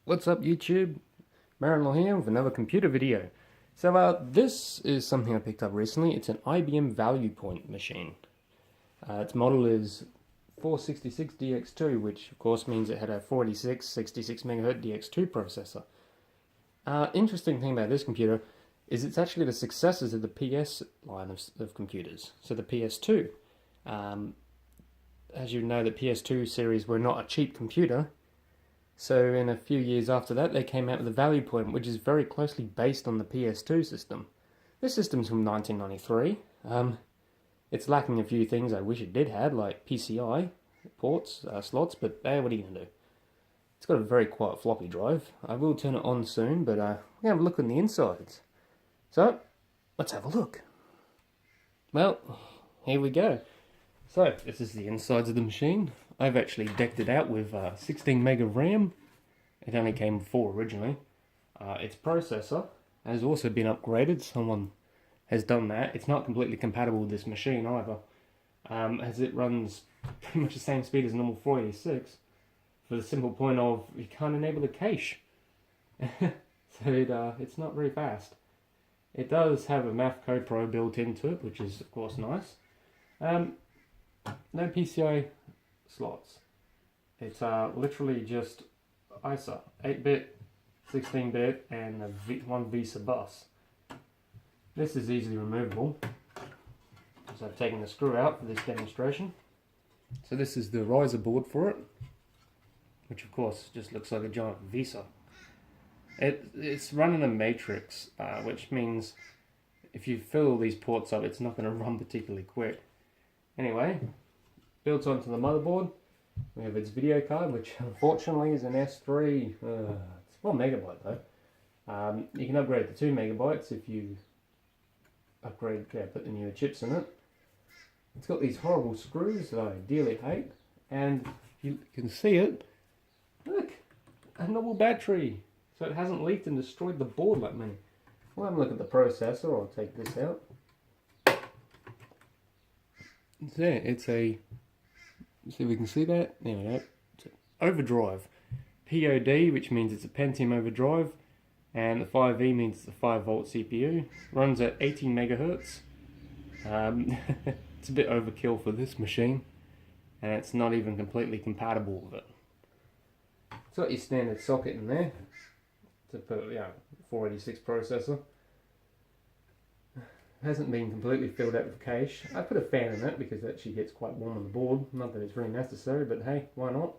What's up YouTube? Marinol here with another computer video. So this is something I picked up recently. It's an IBM Valuepoint machine. Its model is 466DX2, which of course means it had a 486 66MHz DX2 processor. Interesting thing about this computer is it's actually the successors of the PS line of computers. So the PS2. As you know, the PS2 series were not a cheap computer. So in a few years after that, they came out with the Valuepoint, which is very closely based on the PS2 system. This system's from 1993. It's lacking a few things I wish it did have, like PCI ports, slots, but what are you going to do? It's got a very quiet floppy drive. I will turn it on soon, but we'll have a look on the insides. So, let's have a look. Well, here we go. So, this is the insides of the machine. I've actually decked it out with 16 meg of RAM. It only came with 4 originally. Its processor has also been upgraded. Someone has done that. It's not completely compatible with this machine either, as it runs pretty much the same speed as a normal 486, for the simple point of you can't enable the cache. So it's not very fast. It does have a Math Code Pro built into it, which is of course nice. No PCI slots. It's literally just ISA, 8-bit, 16-bit, and one VESA bus. This is easily removable, so I've taken the screw out for this demonstration. So this is the riser board for it, which of course just looks like a giant VESA. It's running a matrix, which means if you fill all these ports up, it's not going to run particularly quick. Anyway, built onto the motherboard, we have its video card, which unfortunately is an S3. It's 1 megabyte though. You can upgrade it to 2 megabytes if you put the newer chips in it. It's got these horrible screws that I dearly hate, and you can see it. Look, a normal battery, so it hasn't leaked and destroyed the board like me. We'll have a look at the processor. I'll take this out. There, it's a, see if we can see that, there we go, it's overdrive, POD, which means it's a Pentium overdrive, and the 5V means it's a 5-volt CPU, runs at 18 megahertz. It's a bit overkill for this machine, and it's not even completely compatible with it. It's got your standard socket in there, to put, 486 processor. Hasn't been completely filled out with cache. I put a fan in it because it actually gets quite warm on the board. Not that it's really necessary, but hey, why not?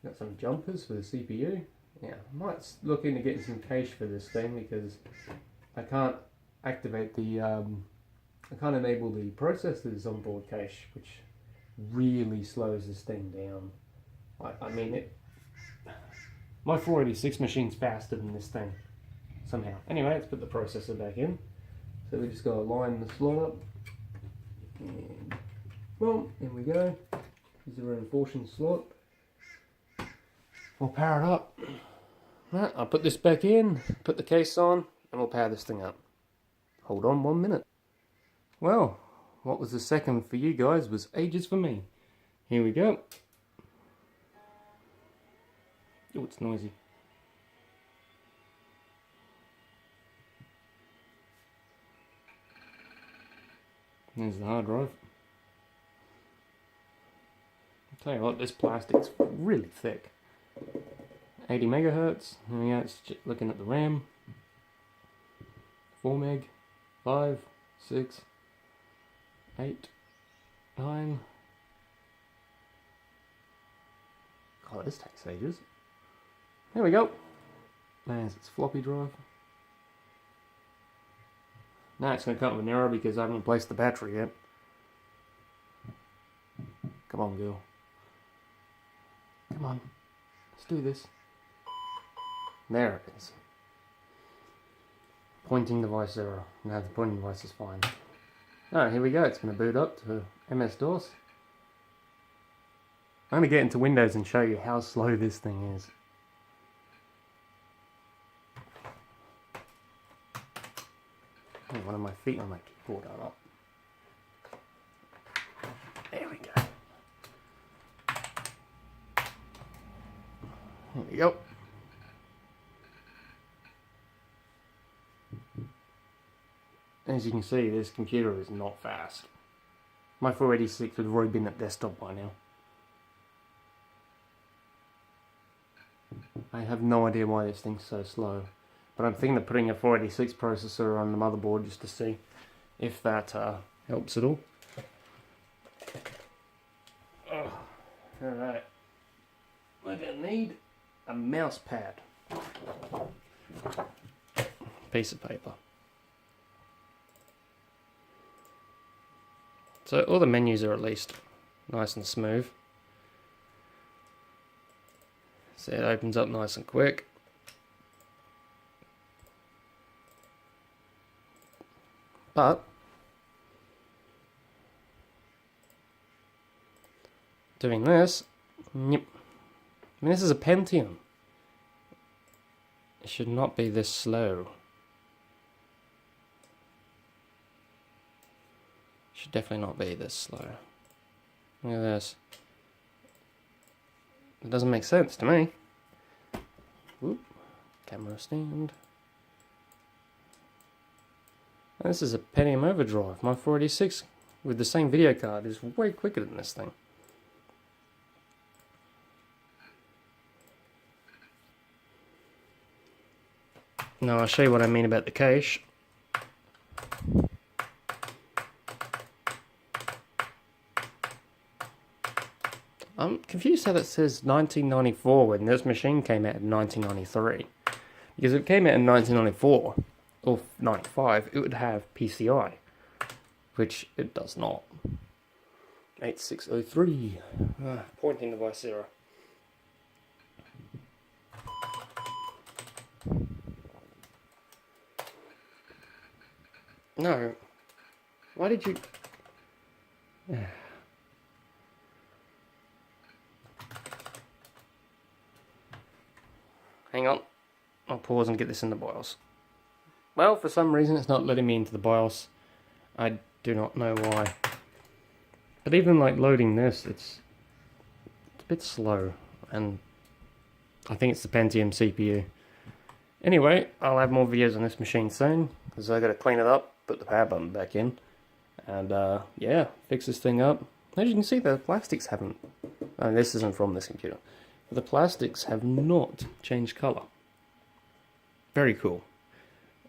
Got some jumpers for the CPU. Yeah, I might look into getting some cache for this thing because I can't activate the, I can't enable the processor's onboard cache, which really slows this thing down. I mean, my 486 machine's faster than this thing, somehow. Anyway, let's put the processor back in. So we just got to line the slot up, and boom, in we go. Here's the reinforcing slot. We'll power it up. Right, I'll put this back in, put the case on, and we'll power this thing up. Hold on 1 minute. Well, what was the second for you guys was ages for me. Here we go. Oh, it's noisy. There's the hard drive. I'll tell you what, this plastic's really thick. 80 megahertz. There we go, it's just looking at the RAM. 4 meg, 5, 6, 8, 9. God, this takes ages. There we go. There's its floppy drive. Now it's going to come with an error because I haven't replaced the battery yet. Come on, girl. Come on. Let's do this. There it is. Pointing device error. Now the pointing device is fine. Alright, here we go. It's going to boot up to MS-DOS. I'm going to get into Windows and show you how slow this thing is. One of my feet on my keyboard are up. There we go. There we go. As you can see, this computer is not fast. My 486 would have already been at desktop by now. I have no idea why this thing's so slow. But I'm thinking of putting a 486 processor on the motherboard just to see if that helps at all. Oh, alright. We're going to need a mouse pad. Piece of paper. So all the menus are at least nice and smooth. So it opens up nice and quick. But doing this, yep. I mean, this is a Pentium. It should not be this slow. Should definitely not be this slow. Look at this. It doesn't make sense to me. Whoop. Camera stand. And this is a Pentium Overdrive. My 486 with the same video card is way quicker than this thing. Now I'll show you what I mean about the cache. I'm confused how that says 1994 when this machine came out in 1993. Because if it came out in 1994 or 95, it would have PCI, which it does not. 8603, pointing device 0. No. Why did you... Hang on. I'll pause and get this in the BIOS. Well, for some reason it's not letting me into the BIOS. I do not know why. But even like loading this, it's a bit slow. And I think it's the Pentium CPU. Anyway, I'll have more videos on this machine soon, because I got to clean it up, put the power button back in, and yeah, fix this thing up. As you can see, the plastics haven't, this isn't from this computer, but the plastics have not changed colour. Very cool.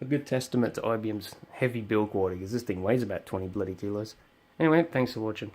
A good testament to IBM's heavy build quality, because this thing weighs about 20 bloody kilos. Anyway, thanks for watching.